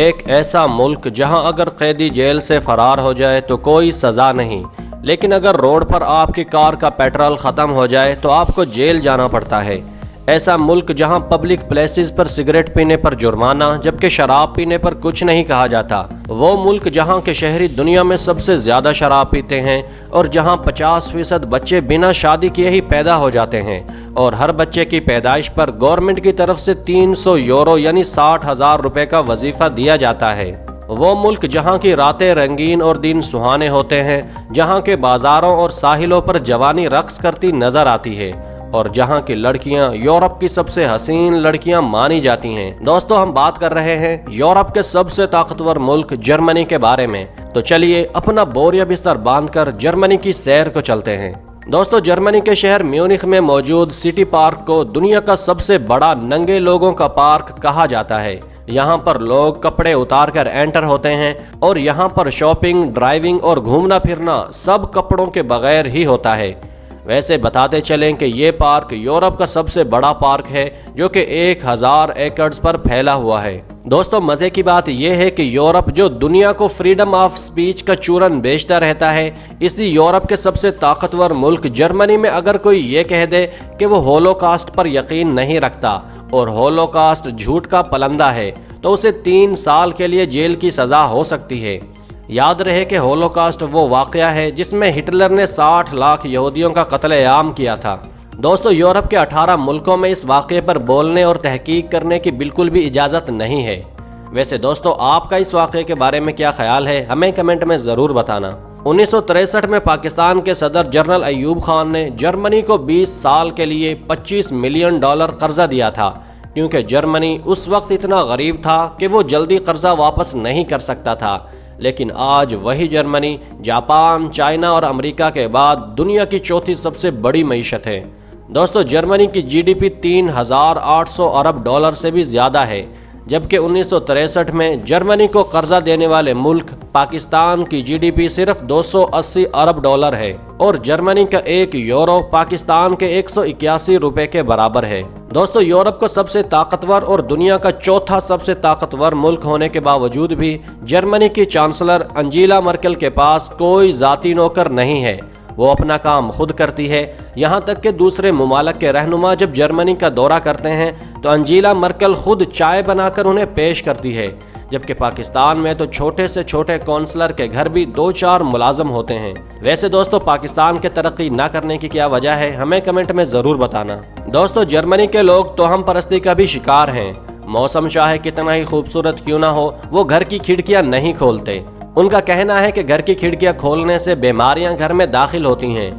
ایک ایسا ملک جہاں اگر قیدی جیل سے فرار ہو جائے تو کوئی سزا نہیں، لیکن اگر روڈ پر آپ کی کار کا پیٹرول ختم ہو جائے تو آپ کو جیل جانا پڑتا ہے۔ ایسا ملک جہاں پبلک پلیسز پر سگریٹ پینے پر جرمانہ جبکہ شراب پینے پر کچھ نہیں کہا جاتا۔ وہ ملک جہاں کے شہری دنیا میں سب سے زیادہ شراب پیتے ہیں اور جہاں 50% بچے بنا شادی کیے ہی پیدا ہو جاتے ہیں اور ہر بچے کی پیدائش پر گورنمنٹ کی طرف سے 300 یورو یعنی 60,000 روپے کا وظیفہ دیا جاتا ہے۔ وہ ملک جہاں کی راتیں رنگین اور دن سہانے ہوتے ہیں، جہاں کے بازاروں اور ساحلوں پر جوانی رقص کرتی نظر آتی ہے اور جہاں کی لڑکیاں یورپ کی سب سے حسین لڑکیاں مانی جاتی ہیں۔ دوستو، ہم بات کر رہے ہیں یورپ کے سب سے طاقتور ملک جرمنی کے بارے میں، تو چلیے اپنا بوریا بستر باندھ کر جرمنی کی سیر کو چلتے ہیں۔ دوستو، جرمنی کے شہر میونخ میں موجود سٹی پارک کو دنیا کا سب سے بڑا ننگے لوگوں کا پارک کہا جاتا ہے۔ یہاں پر لوگ کپڑے اتار کر انٹر ہوتے ہیں اور یہاں پر شاپنگ، ڈرائیونگ اور گھومنا پھرنا سب کپڑوں کے بغیر ہی ہوتا ہے۔ ویسے بتاتے چلیں کہ یہ پارک یورپ کا سب سے بڑا پارک ہے جو کہ 1000 ایکڑز پر پھیلا ہوا ہے۔ دوستو، مزے کی بات یہ ہے کہ یورپ جو دنیا کو فریڈم آف سپیچ کا چورن بیچتا رہتا ہے، اسی یورپ کے سب سے طاقتور ملک جرمنی میں اگر کوئی یہ کہہ دے کہ وہ ہولوکاسٹ پر یقین نہیں رکھتا اور ہولوکاسٹ جھوٹ کا پلندہ ہے تو اسے 3 سال کے لیے جیل کی سزا ہو سکتی ہے۔ یاد رہے کہ ہولوکاسٹ وہ واقعہ ہے جس میں ہٹلر نے 60 لاکھ یہودیوں کا قتل عام کیا تھا۔ دوستو، یورپ کے 18 ملکوں میں اس واقعے پر بولنے اور تحقیق کرنے کی بالکل بھی اجازت نہیں ہے۔ ویسے دوستو، آپ کا اس واقعے کے بارے میں کیا خیال ہے، ہمیں کمنٹ میں ضرور بتانا۔ 1963 میں پاکستان کے صدر جنرل ایوب خان نے جرمنی کو 20 سال کے لیے $25 ملین قرضہ دیا تھا، کیونکہ جرمنی اس وقت اتنا غریب تھا کہ وہ جلدی قرضہ واپس نہیں کر سکتا تھا۔ لیکن آج وہی جرمنی جاپان، چائنا اور امریکہ کے بعد دنیا کی چوتھی سب سے بڑی معیشت ہے۔ دوستو، جرمنی کی جی ڈی پی $3,800 ارب سے بھی زیادہ ہے، جبکہ 1963 میں جرمنی کو قرضہ دینے والے ملک پاکستان کی جی ڈی پی صرف $280 ارب ہے اور جرمنی کا 1 یورو پاکستان کے 181 روپے کے برابر ہے۔ دوستو، یورپ کو سب سے طاقتور اور دنیا کا چوتھا سب سے طاقتور ملک ہونے کے باوجود بھی جرمنی کی چانسلر انجیلا مرکل کے پاس کوئی ذاتی نوکر نہیں ہے۔ وہ اپنا کام خود کرتی ہے، یہاں تک کہ دوسرے ممالک کے رہنما جب جرمنی کا دورہ کرتے ہیں تو انجیلا مرکل خود چائے بنا کر انہیں پیش کرتی ہے، جبکہ پاکستان میں تو چھوٹے سے چھوٹے کونسلر کے گھر بھی 2-4 ملازم ہوتے ہیں۔ ویسے دوستو، پاکستان کے ترقی نہ کرنے کی کیا وجہ ہے، ہمیں کمنٹ میں ضرور بتانا۔ دوستو، جرمنی کے لوگ توہم پرستی کا بھی شکار ہیں۔ موسم چاہے کتنا ہی خوبصورت کیوں نہ ہو، وہ گھر کی کھڑکیاں نہیں کھولتے۔ ان کا کہنا ہے کہ گھر کی کھڑکیاں کھولنے سے بیماریاں گھر میں داخل ہوتی ہیں۔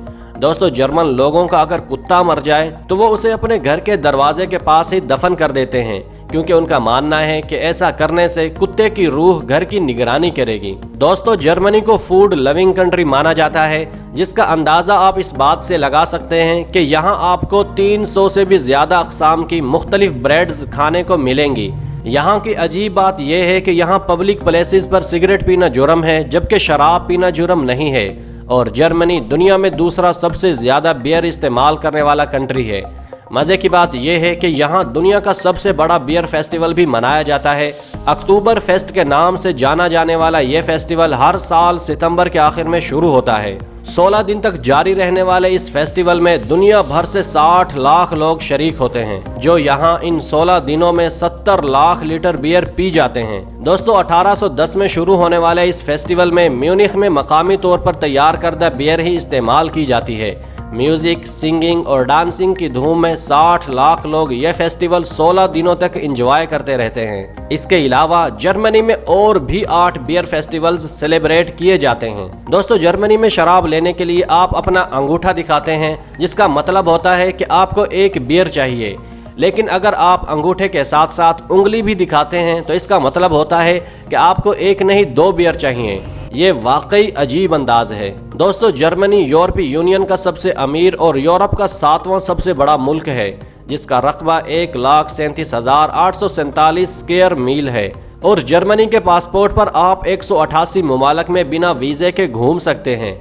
دوستو، جرمن لوگوں کا اگر کتا مر جائے تو وہ اسے اپنے گھر کے دروازے کے پاس ہی دفن کر دیتے ہیں، کیونکہ ان کا ماننا ہے کہ ایسا کرنے سے کتے کی روح گھر کی نگرانی کرے گی۔ دوستو، جرمنی کو فوڈ لونگ کنٹری مانا جاتا ہے، جس کا اندازہ آپ اس بات سے لگا سکتے ہیں کہ یہاں آپ کو 300 سے بھی زیادہ اقسام کی مختلف بریڈز کھانے کو ملیں گی۔ یہاں کی عجیب بات یہ ہے کہ یہاں پبلک پلیسز پر سگریٹ پینا جرم ہے، جبکہ شراب پینا جرم نہیں ہے، اور جرمنی دنیا میں دوسرا سب سے زیادہ بیئر استعمال کرنے والا کنٹری ہے۔ مزے کی بات یہ ہے کہ یہاں دنیا کا سب سے بڑا بیئر فیسٹیول بھی منایا جاتا ہے۔ اکتوبر فیسٹ کے نام سے جانا جانے والا یہ فیسٹیول ہر سال ستمبر کے آخر میں شروع ہوتا ہے۔ 16 دن تک جاری رہنے والے اس فیسٹیول میں دنیا بھر سے 60 لاکھ لوگ شریک ہوتے ہیں، جو یہاں ان 16 دنوں میں 70 لاکھ لیٹر بیئر پی جاتے ہیں۔ دوستو، 1810 میں شروع ہونے والے اس فیسٹیول میں میونخ میں مقامی طور پر تیار کردہ بیئر ہی استعمال کی جاتی ہے۔ میوزک، سنگنگ اور ڈانسنگ کی دھوم میں 60 لاکھ لوگ یہ فیسٹیول 16 دنوں تک انجوائے کرتے رہتے ہیں۔ اس کے علاوہ جرمنی میں اور بھی 8 بیئر فیسٹیولز سیلیبریٹ کیے جاتے ہیں۔ دوستو، جرمنی میں شراب لینے کے لیے آپ اپنا انگوٹھا دکھاتے ہیں، جس کا مطلب ہوتا ہے کہ آپ کو ایک بیئر چاہیے، لیکن اگر آپ انگوٹھے کے ساتھ ساتھ انگلی بھی دکھاتے ہیں تو اس کا مطلب ہوتا ہے کہ آپ کو ایک نہیں 2 بیئر چاہیے۔ یہ واقعی عجیب انداز ہے۔ دوستو، جرمنی یورپی یونین کا سب سے امیر اور یورپ کا 7واں سب سے بڑا ملک ہے، جس کا رقبہ 1,37,847 اسکوائر میل ہے، اور جرمنی کے پاسپورٹ پر آپ 188 ممالک میں بنا ویزے کے گھوم سکتے ہیں۔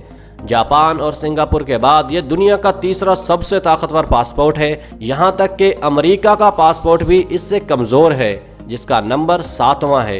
جاپان اور سنگاپور کے بعد یہ دنیا کا تیسرا سب سے طاقتور پاسپورٹ ہے، یہاں تک کہ امریکہ کا پاسپورٹ بھی اس سے کمزور ہے، جس کا نمبر 7واں ہے۔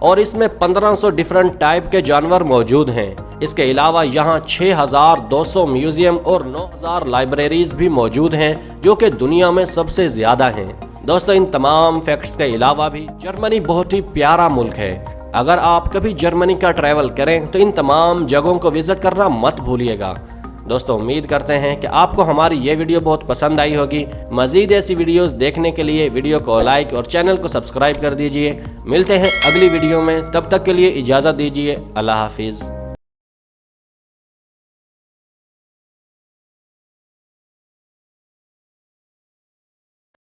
اور اس میں 1500 ڈیفرنٹ ٹائپ کے جانور موجود ہیں۔ اس کے علاوہ یہاں 6200 میوزیم اور 9000 لائبریریز بھی موجود ہیں جو کہ دنیا میں سب سے زیادہ ہیں۔ دوستو ان تمام فیکٹس کے علاوہ بھی جرمنی بہت ہی پیارا ملک ہے۔ اگر آپ کبھی جرمنی کا ٹریول کریں تو ان تمام جگہوں کو وزٹ کرنا مت بھولیے گا۔ دوستو امید کرتے ہیں کہ آپ کو ہماری یہ ویڈیو بہت پسند آئی ہوگی۔ مزید ایسی ویڈیوز دیکھنے کے لیے ویڈیو کو لائک اور چینل کو سبسکرائب کر دیجئے۔ ملتے ہیں اگلی ویڈیو میں، تب تک کے لیے اجازت دیجئے۔ اللہ حافظ۔